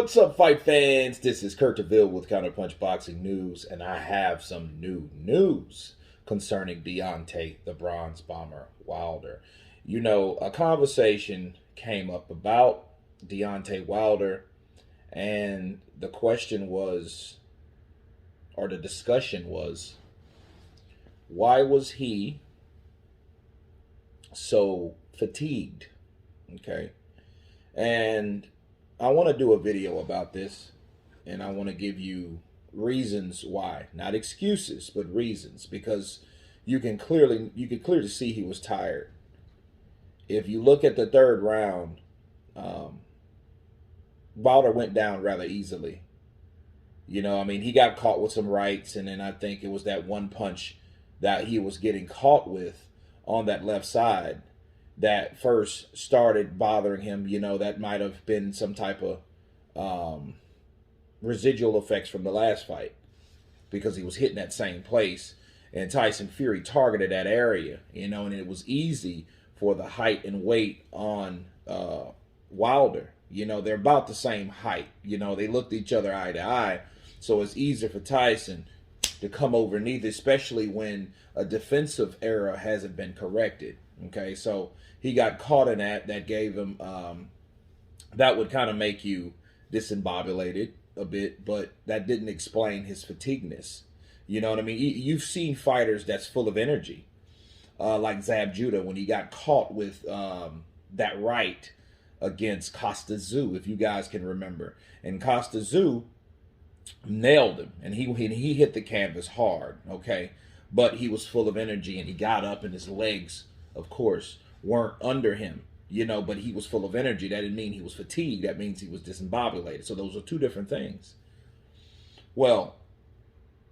What's up, fight fans? This is Kurt DeVille with Counterpunch Boxing News, and I have some new news concerning Deontay, the Bronze Bomber Wilder. You know, a conversation came up about Deontay Wilder, and the question was, or the discussion was, why was he so fatigued? Okay. And I want to do a video about this, and I want to give you reasons why, not excuses, but reasons, because you can clearly see he was tired. If you look at the third round, Wilder went down rather easily. You know, I mean, he got caught with some rights, and then I think it was that one punch that he was getting caught with on that left side that first started bothering him. You know, that might have been some type of residual effects from the last fight, because he was hitting that same place, and Tyson Fury targeted that area, you know, and it was easy for the height and weight on Wilder. You know, they're about the same height. You know, they looked each other eye to eye, so it's easier for Tyson to come overneath, especially when a defensive error hasn't been corrected. Okay, so he got caught in that. That gave him, that would kind of make you discombobulated a bit, but that didn't explain his fatigueness. You know what I mean? You've seen fighters that's full of energy, like Zab Judah, when he got caught with that right against Costa Zoo, if you guys can remember. And Costa Zoo nailed him, and he hit the canvas hard, okay? But he was full of energy, and he got up, and his legs, of course, weren't under him, you know, but he was full of energy. That didn't mean he was fatigued. That means he was discombobulated. So those are two different things. Well,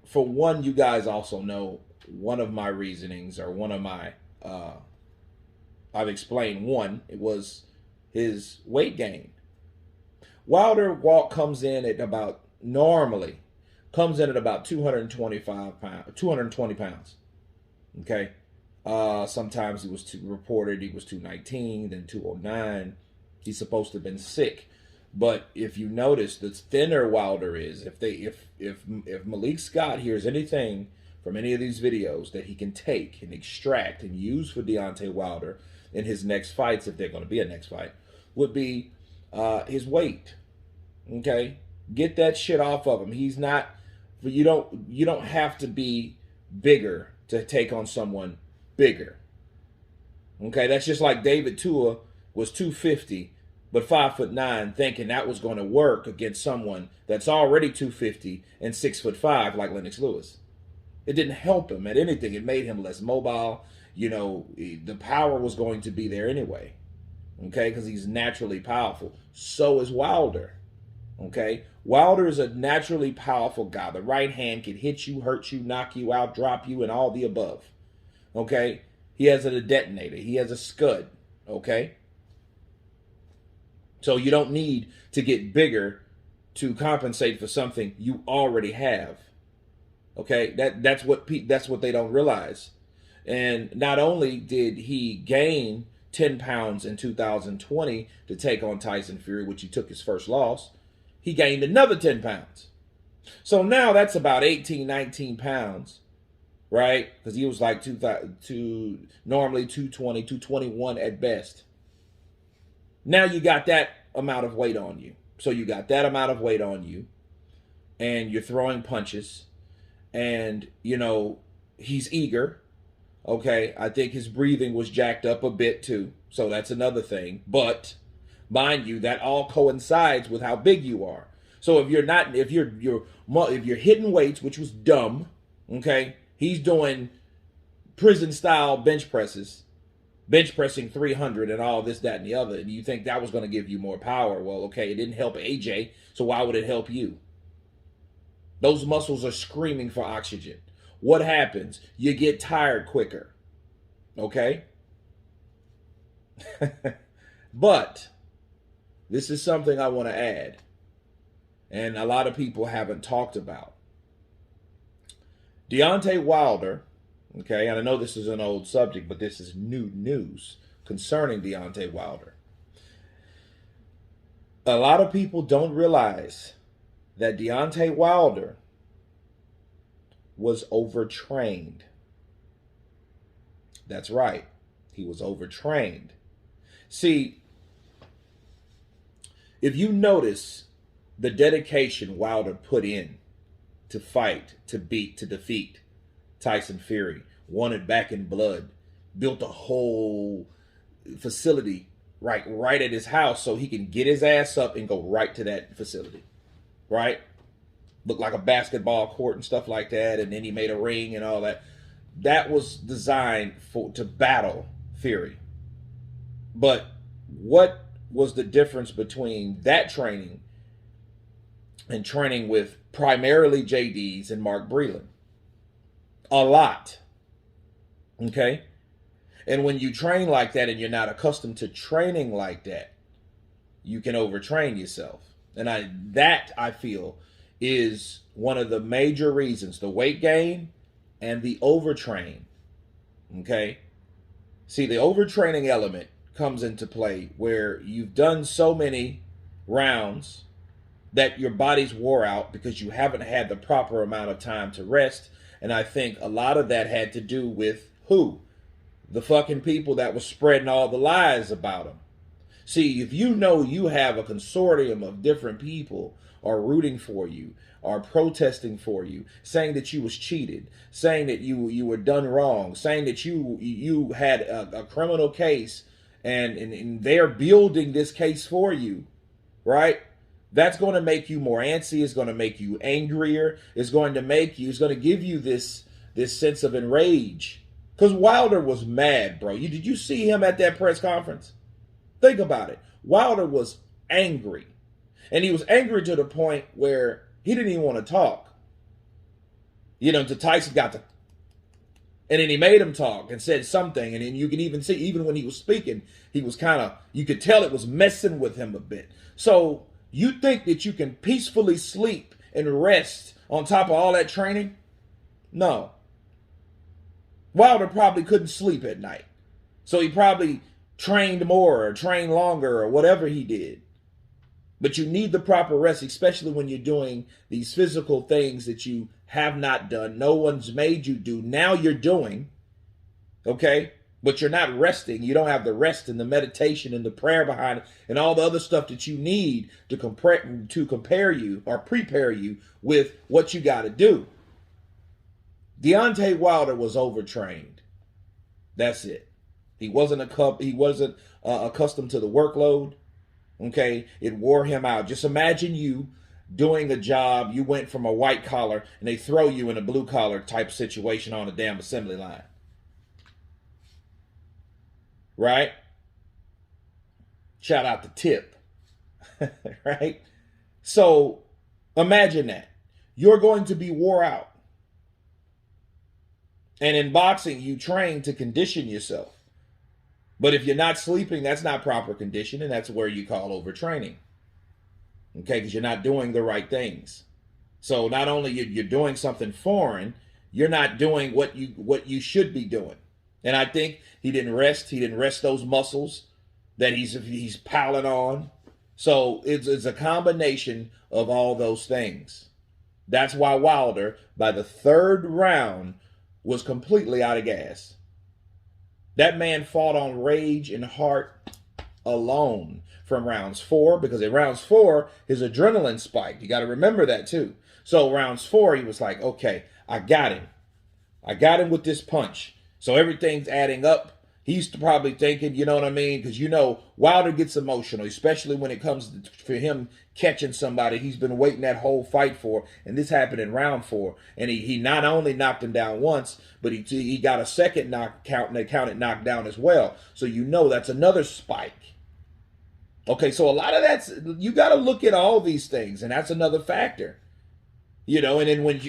for one, you guys also know one of my reasonings, or one of my, I've explained one, it was his weight gain. Wilder comes in at about, normally, comes in at about 225 pounds, 220 pounds, okay? Sometimes he was reported he was 219, then 209. He's supposed to have been sick. But if you notice, the thinner Wilder is, if Malik Scott hears anything from any of these videos that he can take and extract and use for Deontay Wilder in his next fights, if they're going to be a next fight, would be his weight. Okay? Get that shit off of him. He's not, you don't have to be bigger to take on someone bigger. Okay, that's just like David Tua was 250 but 5'9", thinking that was going to work against someone that's already 250 and 6'5", like Lennox Lewis. It didn't help him at anything. It made him less mobile. You know, the power was going to be there anyway. Okay, because he's naturally powerful. So is Wilder. Okay, Wilder is a naturally powerful guy. The right hand can hit you, hurt you, knock you out, drop you, and all the above. Okay, he has a detonator. He has a scud. Okay, so you don't need to get bigger to compensate for something you already have. Okay, that's what they don't realize. And not only did he gain 10 pounds in 2020 to take on Tyson Fury, which he took his first loss, he gained another 10 pounds. So now that's about 18, 19 pounds. Right? Because he was like normally 220, 221 at best. Now you got that amount of weight on you. So you got that amount of weight on you, and you're throwing punches, and, you know, he's eager. Okay, I think his breathing was jacked up a bit too. So that's another thing. But mind you, that all coincides with how big you are. So if you're hitting weights, which was dumb, okay? He's doing prison-style bench presses, bench pressing 300 and all this, that, and the other. And you think that was going to give you more power. Well, okay, it didn't help AJ, so why would it help you? Those muscles are screaming for oxygen. What happens? You get tired quicker. Okay? But this is something I want to add, and a lot of people haven't talked about. Deontay Wilder, okay, and I know this is an old subject, but this is new news concerning Deontay Wilder. A lot of people don't realize that Deontay Wilder was overtrained. That's right. He was overtrained. See, if you notice the dedication Wilder put in to fight, to beat, to defeat Tyson Fury, won it back in blood, built a whole facility right at his house so he can get his ass up and go right to that facility, right? Looked like a basketball court and stuff like that, and then he made a ring and all that. That was designed to battle Fury. But what was the difference between that training and training with primarily JDs and Mark Breland? A lot. Okay? And when you train like that and you're not accustomed to training like that, you can overtrain yourself. And I feel is one of the major reasons, the weight gain and the overtrain. Okay? See, the overtraining element comes into play where you've done so many rounds that your body's wore out because you haven't had the proper amount of time to rest. And I think a lot of that had to do with who? The fucking people that were spreading all the lies about him. See, if you know you have a consortium of different people are rooting for you, are protesting for you, saying that you was cheated, saying that you were done wrong, saying that you had a criminal case, and they're building this case for you, right? That's going to make you more antsy. It's going to make you angrier. It's going to give you this sense of enrage. Because Wilder was mad, bro. Did you see him at that press conference? Think about it. Wilder was angry. And he was angry to the point where he didn't even want to talk. Until Tyson got to... And then he made him talk and said something. And then you can even see, even when he was speaking, he was kind of... You could tell it was messing with him a bit. So you think that you can peacefully sleep and rest on top of all that training? No. Wilder probably couldn't sleep at night. So he probably trained more or trained longer or whatever he did. But you need the proper rest, especially when you're doing these physical things that you have not done. No one's made you do. Now you're doing, okay? But you're not resting. You don't have the rest and the meditation and the prayer behind it and all the other stuff that you need to compare you or prepare you with what you got to do. Deontay Wilder was overtrained. That's it. He wasn't accustomed to the workload. Okay, it wore him out. Just imagine you doing a job. You went from a white collar and they throw you in a blue collar type situation on a damn assembly line. Right? Shout out to Tip. Right? So imagine that. You're going to be wore out. And in boxing, you train to condition yourself. But if you're not sleeping, that's not proper condition, and that's where you call overtraining. Okay, because you're not doing the right things. So not only you're doing something foreign, you're not doing what you should be doing. And I think he didn't rest. He didn't rest those muscles that he's piling on. So it's a combination of all those things. That's why Wilder, by the third round, was completely out of gas. That man fought on rage and heart alone from rounds 4, because in rounds 4, his adrenaline spiked. You got to remember that too. So rounds 4, he was like, okay, I got him. I got him with this punch. So everything's adding up. He's probably thinking, you know what I mean? Because Wilder gets emotional, especially when it comes for him catching somebody he's been waiting that whole fight for. And this happened in round 4. And he not only knocked him down once, but he got a second knockout, and they counted knockdown as well. So that's another spike. Okay, so a lot of you got to look at all these things, and that's another factor. And then when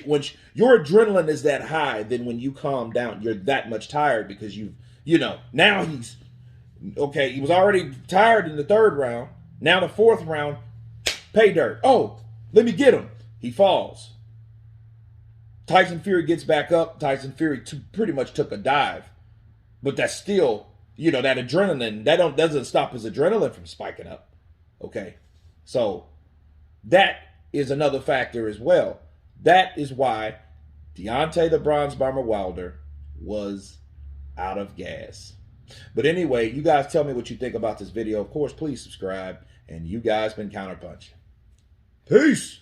your adrenaline is that high, then when you calm down, you're that much tired because now he's, okay, he was already tired in the 3rd round. Now the 4th round, pay dirt. Oh, let me get him. He falls. Tyson Fury gets back up. Tyson Fury pretty much took a dive. But that's still, that adrenaline, that doesn't stop his adrenaline from spiking up. Okay. So that is another factor as well. That is why Deontay the Bronze Bomber Wilder was out of gas. But anyway, you guys tell me what you think about this video. Of course, please subscribe. And you guys been Counterpunch. Peace.